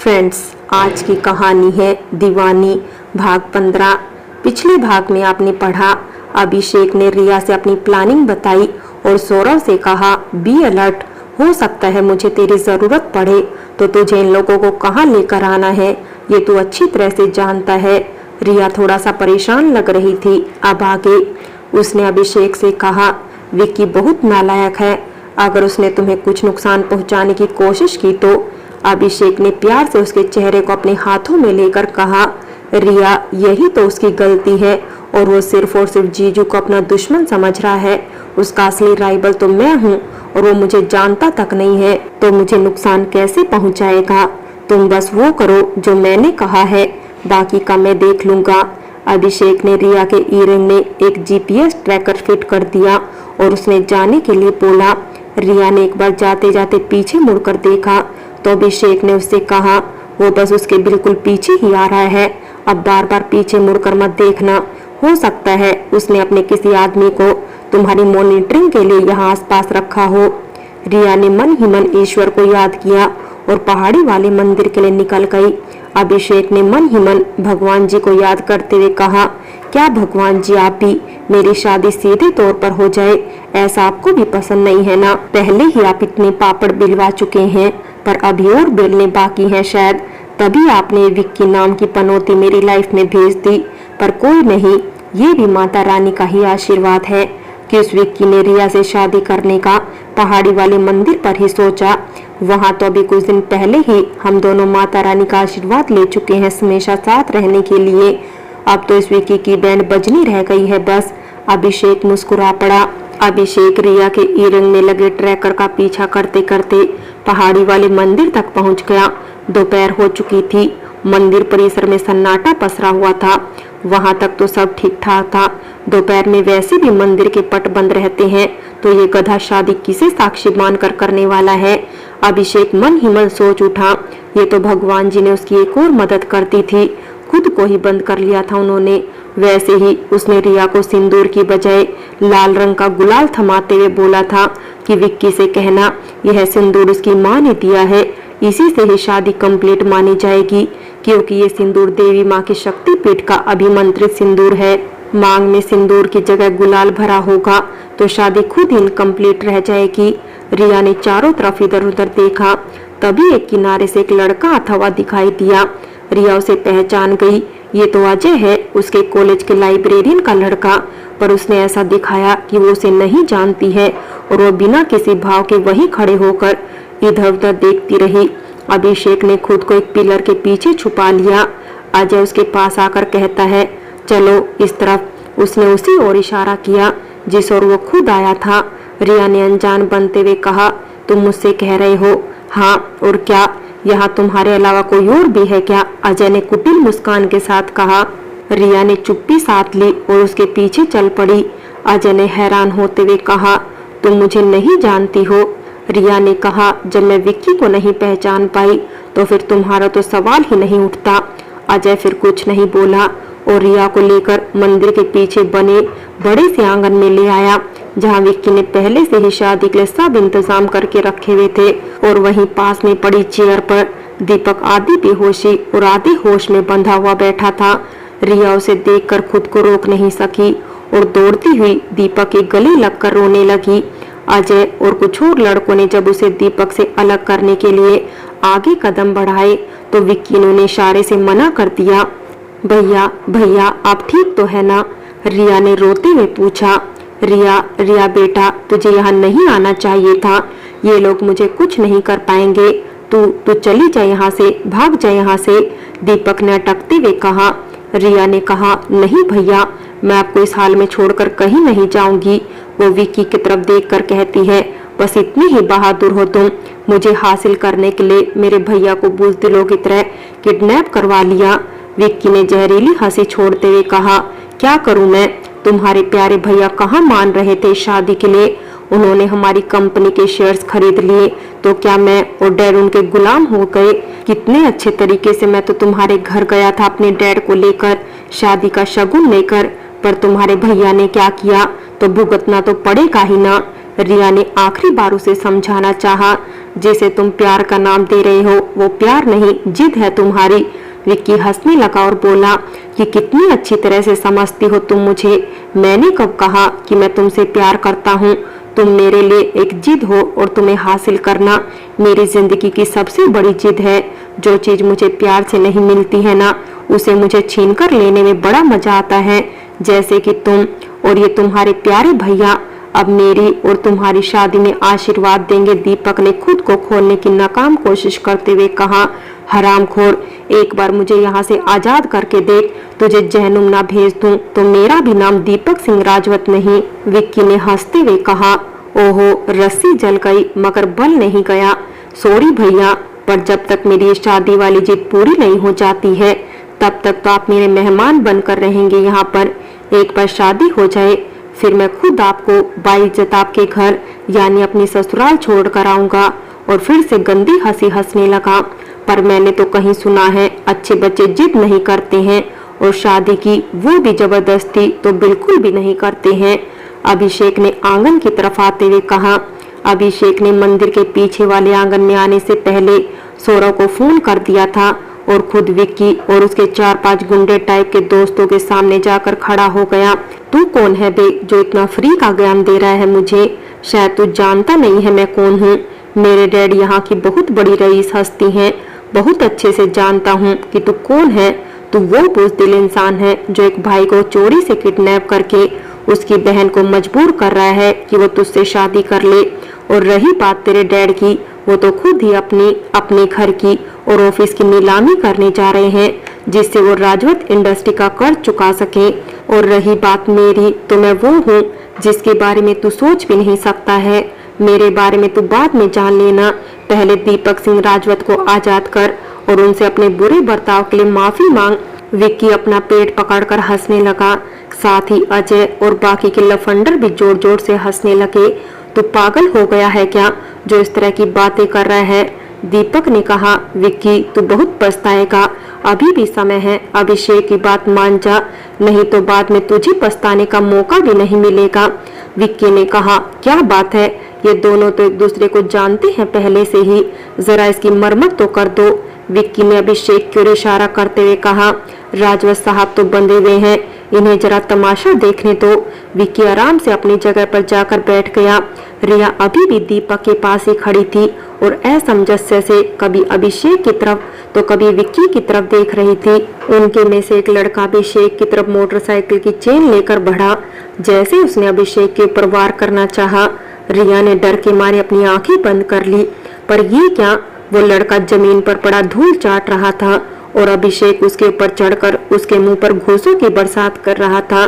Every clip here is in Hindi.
फ्रेंड्स, आज की कहानी है दीवानी भाग 15। पिछले भाग में आपने पढ़ा, अभिषेक ने रिया से अपनी प्लानिंग बताई और सौरव से कहा बी अलर्ट, हो सकता है मुझे तेरी जरूरत पड़े तो तुझे इन लोगों को कहाँ लेकर आना है ये तू अच्छी तरह से जानता है। रिया थोड़ा सा परेशान लग रही थी। अब आगे उसने अभिषेक से कहा, विक्की बहुत नालायक है, अगर उसने तुम्हें कुछ नुकसान पहुंचाने की कोशिश की तो। अभिषेक ने प्यार से उसके चेहरे को अपने हाथों में लेकर कहा, रिया यही तो उसकी गलती है और वो सिर्फ जीजू को अपना दुश्मन समझ रहा है। उसका असली राइवल तो मैं हूँ और वो मुझे जानता तक नहीं है, तो मुझे नुकसान कैसे पहुँचाएगा। तुम बस वो करो जो मैंने कहा है, बाकी का मैं देख लूंगा। अभिषेक ने रिया के ईयरिंग में एक जीपीएस ट्रैकर फिट कर दिया और उसने जाने के लिए बोला। रिया ने एक बार जाते जाते पीछे मुड़कर देखा तो अभिषेक ने उससे कहा, वो बस उसके बिल्कुल पीछे ही आ रहा है, अब बार बार पीछे मुड़कर मत देखना, हो सकता है उसने अपने किसी आदमी को तुम्हारी मॉनिटरिंग के लिए यहाँ आसपास रखा हो। रिया ने मन ही मन ईश्वर को याद किया और पहाड़ी वाले मंदिर के लिए निकल गई। अभिषेक ने मन ही मन भगवान जी को याद करते हुए कहा, क्या भगवान जी आप भी मेरी शादी सीधे तौर पर हो जाए, ऐसा आपको भी पसंद नहीं है ना। पहले ही आप इतने पापड़ बिलवा चुके हैं पर अभी और बेलने बाकी हैं शायद, तभी आपने विक्की नाम की पनौती मेरी लाइफ में भेज दी। पर कोई नहीं, ये भी माता रानी का ही आशीर्वाद है कि उस विक्की ने रिया से शादी करने का पहाड़ी वाले मंदिर पर ही सोचा। वहाँ तो अभी कुछ दिन पहले ही हम दोनों माता रानी का आशीर्वाद ले चुके हैं हमेशा साथ रहने के लिए। अब तो इस विक्की की बैंड बजनी रह गई है बस। अभिषेक मुस्कुरा पड़ा। अभिषेक रिया के ईयरिंग में लगे ट्रैकर का पीछा करते करते पहाड़ी वाले मंदिर तक पहुंच गया। दोपहर हो चुकी थी। मंदिर परिसर में सन्नाटा पसरा हुआ था। वहां तक तो सब ठीक ठाक था। दोपहर में वैसे भी मंदिर के पट बंद रहते हैं, तो ये गधा शादी किसे साक्षी मानकर करने वाला है। अभिषेक मन ही मन सोच उठा, ये तो भगवान जी ने उसकी एक और मदद कर दी थी, खुद को ही बंद कर लिया था उन्होंने। वैसे ही उसने रिया को सिंदूर की बजाय लाल रंग का गुलाल थमाते हुए बोला था कि विक्की से कहना यह सिंदूर उसकी माँ ने दिया है, इसी से ही शादी कंप्लीट मानी जाएगी, क्योंकि ये सिंदूर देवी माँ की शक्तिपीठ का अभिमंत्रित सिंदूर है। मांग में सिंदूर की जगह गुलाल भरा होगा तो शादी खुद इनकम्प्लीट रह जाएगी। रिया ने चारों तरफ इधर उधर देखा, तभी एक किनारे से एक लड़का आता हुआ दिखाई दिया। रिया उसे पहचान गई, ये तो अजय है, उसके कॉलेज के लाइब्रेरियन का लड़का। पर उसने ऐसा दिखाया कि वो उसे नहीं जानती है और वो बिना किसी भाव के वहीं खड़े होकर इधर उधर देखती रही। अभिषेक ने खुद को एक पिलर के पीछे छुपा लिया। अजय उसके पास आकर कहता है, चलो इस तरफ। उसने उसी ओर इशारा किया जिस ओर वो खुद आया था। रिया ने अनजान बनते हुए कहा, तुम मुझसे कह रहे हो? हाँ और क्या, यहाँ तुम्हारे अलावा कोई और भी है क्या? अजय ने कुटिल मुस्कान के साथ कहा। रिया ने चुप्पी साध ली और उसके पीछे चल पड़ी। अजय ने हैरान होते हुए कहा, तुम मुझे नहीं जानती हो? रिया ने कहा, जब मैं विक्की को नहीं पहचान पाई तो फिर तुम्हारा तो सवाल ही नहीं उठता। अजय फिर कुछ नहीं बोला और रिया को लेकर मंदिर के पीछे बने बड़े से आंगन में ले आया, जहाँ विक्की ने पहले से ही शादी के लिए सब इंतजाम करके रखे हुए थे। और वहीं पास में पड़ी चेयर पर दीपक आधी बेहोशी और आधे होश में बंधा हुआ बैठा था। रिया उसे देखकर खुद को रोक नहीं सकी और दौड़ती हुई दीपक के गले लगकर रोने लगी। अजय और कुछ और लड़कों ने जब उसे दीपक से अलग करने के लिए आगे कदम बढ़ाए तो विक्की ने उन्हें इशारे से मना कर दिया। भैया भैया आप ठीक तो है ना? रिया ने रोते हुए पूछा। रिया बेटा, तुझे यहाँ नहीं आना चाहिए था, ये लोग मुझे कुछ नहीं कर पाएंगे, तू चली जा यहाँ से, भाग जा यहाँ से, दीपक ने अटकते हुए कहा। रिया ने कहा, नहीं भैया, मैं आपको इस हाल में छोड़कर कहीं नहीं जाऊंगी। वो विक्की की तरफ देखकर कहती है, बस इतनी ही बहादुर हो तुम, मुझे हासिल करने के लिए मेरे भैया को बुज़दिलों की तरह किडनैप करवा लिया। विक्की ने जहरीली हंसी छोड़ते हुए कहा, क्या करूं मैं? तुम्हारे प्यारे भैया कहाँ मान रहे थे शादी के लिए, उन्होंने हमारी कंपनी के शेयर्स खरीद लिए, तो क्या मैं और डैड उनके गुलाम हो गए? कितने अच्छे तरीके से मैं तो तुम्हारे घर गया था अपने डैड को लेकर, शादी का शगुन लेकर, पर तुम्हारे भैया ने क्या किया, तो भुगतना तो पड़ेगा ही ना। रिया ने आखिरी बार उसे समझाना चाहा। जिसे तुम प्यार का नाम दे रहे हो वो प्यार नहीं, जिद है तुम्हारी। विक्की हंसने लगा और बोला कि कितनी अच्छी तरह से समझती हो तुम मुझे। मैंने कब कहा कि मैं तुमसे प्यार करता हूँ? तुम मेरे लिए एक जिद हो और तुम्हें हासिल करना मेरी जिंदगी की सबसे बड़ी जिद है। जो चीज मुझे प्यार से नहीं मिलती है ना, उसे मुझे छीन कर लेने में बड़ा मजा आता है, जैसे कि तुम और ये तुम्हारे प्यारे भैया अब मेरी और तुम्हारी शादी में आशीर्वाद देंगे। दीपक ने खुद को खोलने की नाकाम कोशिश करते हुए कहा, हरामखोर, एक बार मुझे यहाँ से आजाद करके देख, तुझे जहनुम ना भेज दूं तो मेरा भी नाम दीपक सिंह राजवत नहीं। विक्की ने हंसते हुए कहा, ओहो, रस्सी जल गई मगर बल नहीं गया। सॉरी भैया, पर जब तक मेरी शादी वाली जिद पूरी नहीं हो जाती है तब तक तो आप मेरे मेहमान बनकर रहेंगे यहाँ पर। एक बार शादी हो जाए फिर मैं खुद आपको बाइज्जत आपके घर यानी अपनी ससुराल छोड़ कर आऊंगा। और फिर से गंदी हंसी हंसने लगा। पर मैंने तो कहीं सुना है अच्छे बच्चे जिद नहीं करते हैं, और शादी की वो भी जबरदस्ती तो बिल्कुल भी नहीं करते हैं। अभिषेक ने आंगन की तरफ आते हुए कहा। अभिषेक ने मंदिर के पीछे वाले आंगन में आने से पहले सौरव को फोन कर दिया था और खुद विक्की और उसके 4-5 गुंडे टाइप के दोस्तों के सामने जाकर खड़ा हो गया। तू कौन है बे जो इतना फ्री का ज्ञान दे रहा है मुझे? शायद तू जानता नहीं है मैं कौन हूँ। मेरे डैड यहाँ की बहुत बड़ी रईस हस्ती हैं। बहुत अच्छे से जानता हूँ कि तू कौन है। तू वो बुज़दिल इंसान है जो एक भाई को चोरी से किडनैप करके उसकी बहन को मजबूर कर रहा है कि वो तुझसे शादी कर ले। और रही बात तेरे डैड की, वो तो खुद ही अपने घर की और ऑफिस की नीलामी करने जा रहे हैं जिससे वो राजवत इंडस्ट्री का कर्ज चुका सके। और रही बात मेरी, तो मैं वो हूँ जिसके बारे में तू सोच भी नहीं सकता है। मेरे बारे में तू बाद में जान लेना। पहले दीपक सिंह राजवत को आजाद कर और उनसे अपने बुरे बर्ताव के लिए माफी मांग। विक्की अपना पेट पकड़कर हंसने लगा। साथ ही अजय और बाकी के लफंडर भी जोर जोर से हंसने लगे। तू पागल हो गया है क्या जो इस तरह की बातें कर रहा है? दीपक ने कहा, विक्की तू बहुत पछताएगा, अभी भी समय है। अभिषेक की बात मान जा, नहीं तो बाद में तुझे पछताने का मौका भी नहीं मिलेगा। विक्की ने कहा, क्या बात है, ये दोनों तो एक दूसरे को जानते हैं पहले से ही, जरा इसकी मरम्मत तो कर दो। विक्की ने अभिषेक की ओर इशारा करते हुए कहा, राजवत साहब तो बंधे हुए हैं, इन्हें जरा तमाशा देखने दो। विक्की आराम से अपनी जगह पर जाकर बैठ गया। रिया अभी भी दीपक के पास ही खड़ी थी और असमंजस्य से कभी अभिषेक की तरफ तो कभी विक्की की तरफ देख रही थी। उनके में से एक लड़का अभिषेक की तरफ मोटरसाइकिल की चेन लेकर बढ़ा। जैसे उसने अभिषेक के ऊपर वार करना चाहा, रिया ने डर के मारे अपनी आंखें बंद कर ली। पर ये क्या, वो लड़का जमीन पर पड़ा धूल चाट रहा था और अभिषेक उसके ऊपर चढ़कर उसके मुंह पर घूंसों की बरसात कर रहा था।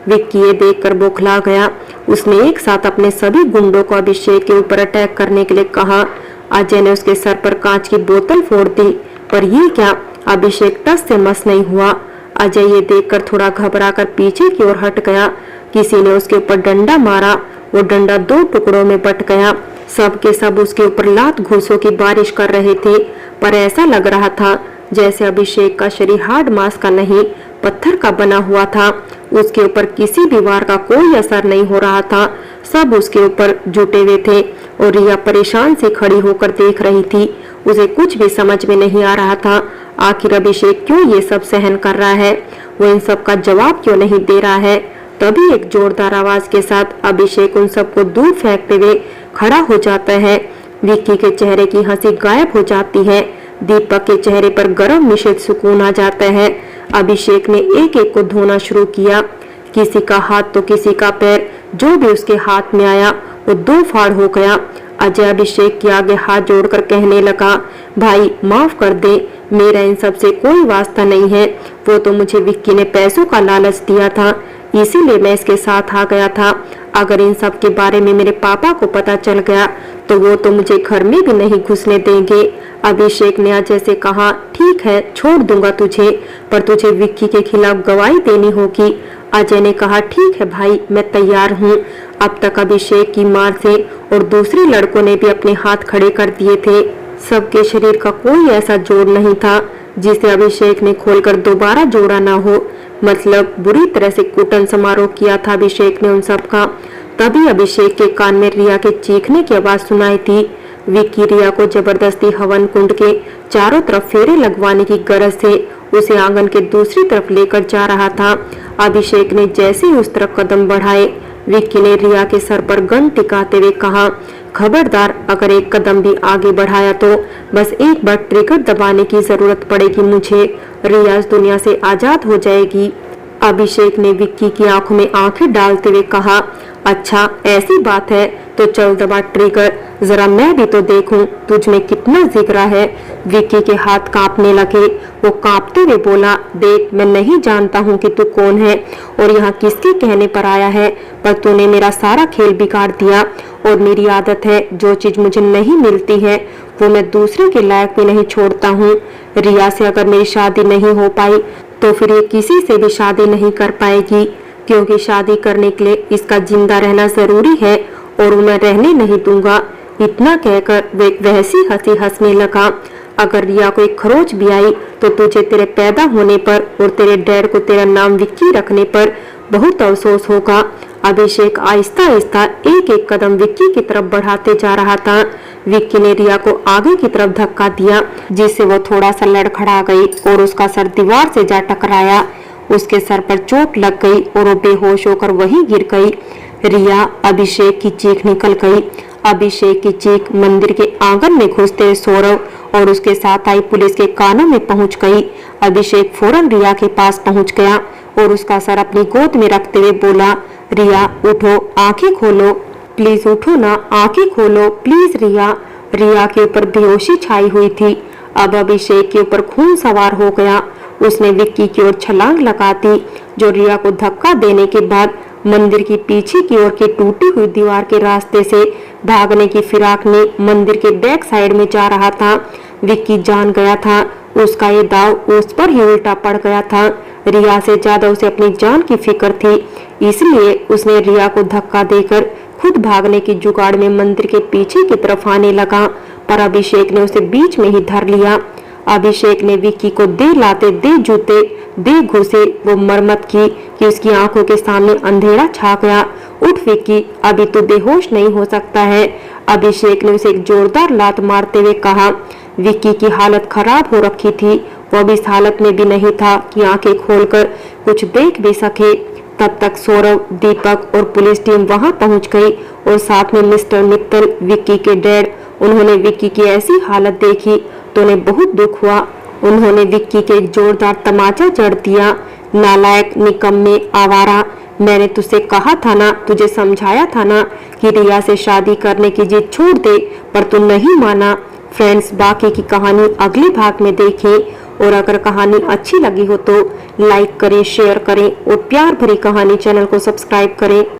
विक्की ये देखकर बौखला गया। उसने एक साथ अपने सभी गुंडों को अभिषेक के ऊपर अटैक करने के लिए कहा। अजय ने उसके सर पर कांच की बोतल फोड़ दी। पर ये क्या, अभिषेक टस से मस नहीं हुआ। अजय ये देखकर थोड़ा घबराकर पीछे की ओर हट गया। किसी ने उसके ऊपर डंडा मारा, वो डंडा 2 टुकड़ों में बट गया। सब के सब उसके ऊपर लात घूंसों की बारिश कर रहे थे, पर ऐसा लग रहा था जैसे अभिषेक का शरीर हार्ड मांस का नहीं पत्थर का बना हुआ था। उसके ऊपर किसी भी वार का कोई असर नहीं हो रहा था। सब उसके ऊपर जुटे हुए थे और रिया परेशान से खड़ी होकर देख रही थी। उसे कुछ भी समझ में नहीं आ रहा था, आखिर अभिषेक क्यों ये सब सहन कर रहा है, वो इन सब का जवाब क्यों नहीं दे रहा है। तभी एक जोरदार आवाज के साथ अभिषेक उन सबको दूर फेंकते हुए खड़ा हो जाता है। विक्की के चेहरे की हंसी गायब हो जाती है। दीपक के चेहरे पर गर्म मिश्रित सुकून आ जाता है। अभिषेक ने एक एक को धोना शुरू किया। किसी का हाथ तो किसी का पैर, जो भी उसके हाथ में आया वो 2 फाड़ हो गया। अजय अभिषेक के आगे हाथ जोड़कर कहने लगा, भाई माफ कर दे, मेरा इन सब से कोई वास्ता नहीं है। वो तो मुझे विक्की ने पैसों का लालच दिया था, इसीलिए मैं इसके साथ आ गया था। अगर इन सब के बारे में मेरे पापा को पता चल गया तो वो तो मुझे घर में भी नहीं घुसने देंगे। अभिषेक ने अजय से कहा, ठीक है छोड़ दूंगा तुझे, पर तुझे विक्की के खिलाफ गवाही देनी होगी। अजय ने कहा, ठीक है भाई, मैं तैयार हूँ। अब तक अभिषेक की मार से और दूसरे लड़कों ने भी अपने हाथ खड़े कर दिए थे। सबके शरीर का कोई ऐसा जोड़ नहीं था जिसे अभिषेक ने खोलकर दोबारा जोड़ा ना हो। मतलब बुरी तरह से कुटन समारोह किया था अभिषेक ने उन सब का। तभी अभिषेक के कान में रिया के चीखने की आवाज सुनाई थी। विक्की रिया को जबरदस्ती हवन कुंड के चारों तरफ फेरे लगवाने की गरज से उसे आंगन के दूसरी तरफ लेकर जा रहा था। अभिषेक ने जैसे ही उस तरफ कदम बढ़ाए, विक्की ने रिया के सर पर गन टिकाते हुए कहा, खबरदार, अगर एक कदम भी आगे बढ़ाया तो बस एक बार ट्रिगर दबाने की जरूरत पड़ेगी मुझे। रिया इस दुनिया से आजाद हो जाएगी। अभिषेक ने विक्की की आंखों में आंखें डालते हुए कहा, अच्छा ऐसी बात है तो चल दबा ट्रिगर, जरा मैं भी तो देखूं तुझ में कितना जिगरा है। विक्की के हाथ कांपने लगे। वो कांपते हुए बोला, देख, मैं नहीं जानता हूं कि तू कौन है और यहाँ किसके कहने पर आया है, पर तूने मेरा सारा खेल बिगाड़ दिया और मेरी आदत है जो चीज मुझे नहीं मिलती है वो मैं दूसरे के लायक भी नहीं छोड़ता हूँ। रिया से अगर मेरी शादी नहीं हो पाई तो फिर ये किसी से भी शादी नहीं कर पाएगी, क्योंकि शादी करने के लिए इसका जिंदा रहना जरूरी है और मैं रहने नहीं दूंगा। इतना कहकर वे वैसी हंसी हंसने लगा। अगर रिया को एक खरोच भी आई तो तुझे तेरे पैदा होने पर और तेरे डैड को तेरा नाम विक्की रखने पर बहुत अफसोस होगा। अभिषेक आहिस्ता आहिस्ता एक एक कदम विक्की की तरफ बढ़ाते जा रहा था। विक्की ने रिया को आगे की तरफ धक्का दिया, जिससे वो थोड़ा सा लड़खड़ा गई और उसका सर दीवार से जा टकराया। उसके सर पर चोट लग गई और वो बेहोश होकर वहीं गिर गई। रिया, अभिषेक की चीख निकल गई। अभिषेक की चीख मंदिर के आंगन में घुसते सौरव और उसके साथ आई पुलिस के कानों में पहुंच गई। अभिषेक फौरन रिया के पास पहुंच गया और उसका सर अपनी गोद में रखते हुए बोला, रिया उठो, आंखें खोलो, प्लीज उठो ना, आंखें खोलो प्लीज रिया। रिया के ऊपर बेहोशी छाई हुई थी। अब अभिषेक के ऊपर खून सवार हो गया। उसने विक्की की ओर छलांग लगा दी, जो रिया को धक्का देने के बाद मंदिर की पीछे की ओर की टूटी हुई दीवार के रास्ते से भागने की फिराक में मंदिर के बैक साइड में जा रहा था। विक्की जान गया था उसका ये दाव उस पर ही उल्टा पड़ गया था। रिया से ज्यादा उसे अपनी जान की फिक्र थी, इसलिए उसने रिया को धक्का देकर खुद भागने की जुगाड़ में मंदिर के पीछे की तरफ आने लगा, पर अभिषेक ने उसे बीच में ही धर लिया। अभिषेक ने विक्की को दे लाते, दे जूते, दे घुसे वो मरम्मत की कि उसकी आंखों के सामने अंधेरा छा गया। उठ विक्की, अभी तो बेहोश नहीं हो सकता है। अभिषेक ने उसे एक जोरदार लात मारते हुए कहा। विक्की की हालत खराब हो रखी थी। वो अब इस हालत में भी नहीं था कि आंखें खोलकर कुछ देख भी सके। तब तक सौरव, दीपक और पुलिस टीम वहां पहुंच गई और साथ में मिस्टर मित्तल, विक्की के डैड। उन्होंने विक्की की ऐसी हालत देखी तो उन्हें बहुत दुख हुआ। उन्होंने विक्की के एक जोरदार तमाचा जड़ दिया। नालायक, निकम्मे, आवारा, मैंने तुझसे कहा था ना, तुझे समझाया था ना कि रिया से शादी करने की जिद छोड़ दे, पर तू नहीं माना। फ्रेंड्स, बाकी की कहानी अगले भाग में देखें और अगर कहानी अच्छी लगी हो तो लाइक करें, शेयर करें और प्यार भरी कहानी चैनल को सब्सक्राइब करें।